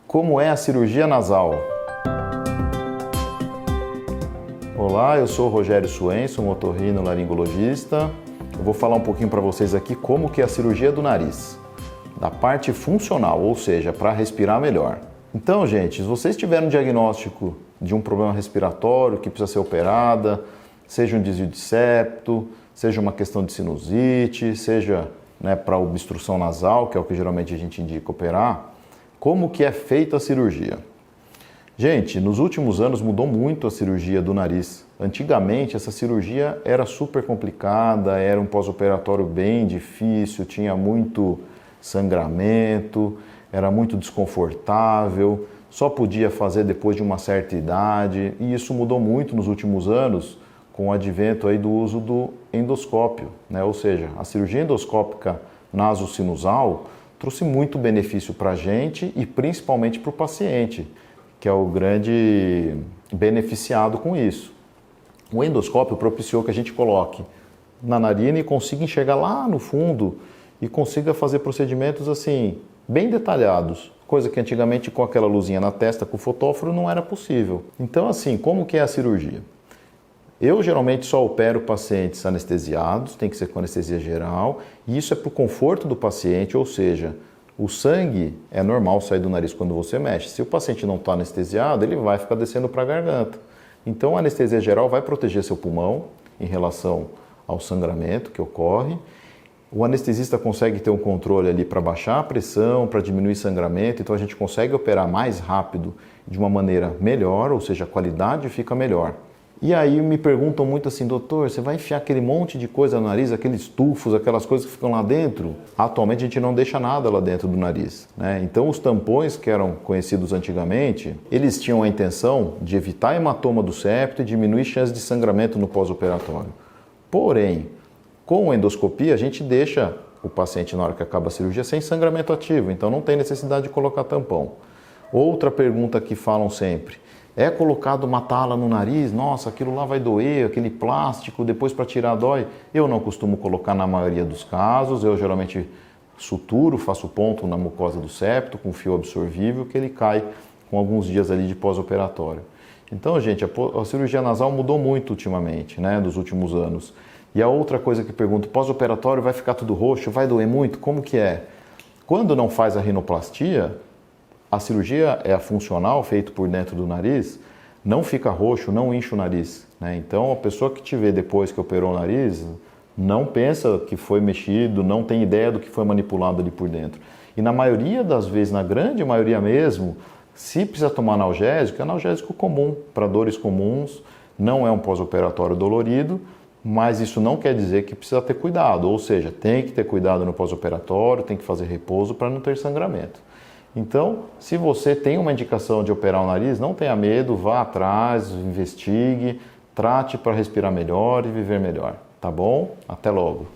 Como é a cirurgia nasal? Olá, eu sou o Rogério Suenço, um otorrinolaringologista. Eu vou falar um pouquinho para vocês aqui como que é a cirurgia do nariz, da parte funcional, ou seja, para respirar melhor. Então, gente, se vocês tiverem um diagnóstico de um problema respiratório que precisa ser operada, seja um desvio de septo, seja uma questão de sinusite, seja para obstrução nasal, que é o que geralmente a gente indica operar, como que é feita a cirurgia? Gente, nos últimos anos mudou muito a cirurgia do nariz. Antigamente essa cirurgia era super complicada, era um pós-operatório bem difícil, tinha muito sangramento, era muito desconfortável, só podia fazer depois de uma certa idade, e isso mudou muito nos últimos anos com o advento aí do uso do endoscópio, Ou seja, a cirurgia endoscópica nasosinusal trouxe muito benefício para a gente e principalmente para o paciente, que é o grande beneficiado com isso. O endoscópio propiciou que a gente coloque na narina e consiga enxergar lá no fundo e consiga fazer procedimentos assim, bem detalhados, coisa que antigamente com aquela luzinha na testa com o fotóforo não era possível. Então assim, como que é a cirurgia? Eu geralmente só opero pacientes anestesiados, tem que ser com anestesia geral, e isso é para o conforto do paciente, ou seja, o sangue é normal sair do nariz quando você mexe. Se o paciente não está anestesiado, ele vai ficar descendo para a garganta. Então a anestesia geral vai proteger seu pulmão em relação ao sangramento que ocorre. O anestesista consegue ter um controle ali para baixar a pressão, para diminuir sangramento, então a gente consegue operar mais rápido de uma maneira melhor, ou seja, a qualidade fica melhor. E aí me perguntam muito assim, doutor, você vai enfiar aquele monte de coisa no nariz, aqueles tufos, aquelas coisas que ficam lá dentro? Atualmente a gente não deixa nada lá dentro do nariz, Então os tampões que eram conhecidos antigamente, eles tinham a intenção de evitar hematoma do septo e diminuir chances de sangramento no pós-operatório. Porém, com a endoscopia a gente deixa o paciente na hora que acaba a cirurgia sem sangramento ativo, então não tem necessidade de colocar tampão. Outra pergunta que falam sempre, é colocado uma tala no nariz, nossa, aquilo lá vai doer, aquele plástico, depois para tirar dói. Eu não costumo colocar na maioria dos casos, eu geralmente suturo, faço ponto na mucosa do septo com fio absorvível que ele cai com alguns dias ali de pós-operatório. Então, gente, a cirurgia nasal mudou muito ultimamente, dos últimos anos. E a outra coisa que pergunto, pós-operatório vai ficar tudo roxo, vai doer muito? Como que é? Quando não faz a rinoplastia, a cirurgia é a funcional, feita por dentro do nariz, não fica roxo, não incha o nariz. Então, a pessoa que te vê depois que operou o nariz, não pensa que foi mexido, não tem ideia do que foi manipulado ali por dentro. E na maioria das vezes, na grande maioria mesmo, se precisa tomar analgésico, é analgésico comum, para dores comuns, não é um pós-operatório dolorido, mas isso não quer dizer que precisa ter cuidado, ou seja, tem que ter cuidado no pós-operatório, tem que fazer repouso para não ter sangramento. Então, se você tem uma indicação de operar o nariz, não tenha medo, vá atrás, investigue, trate para respirar melhor e viver melhor, tá bom? Até logo!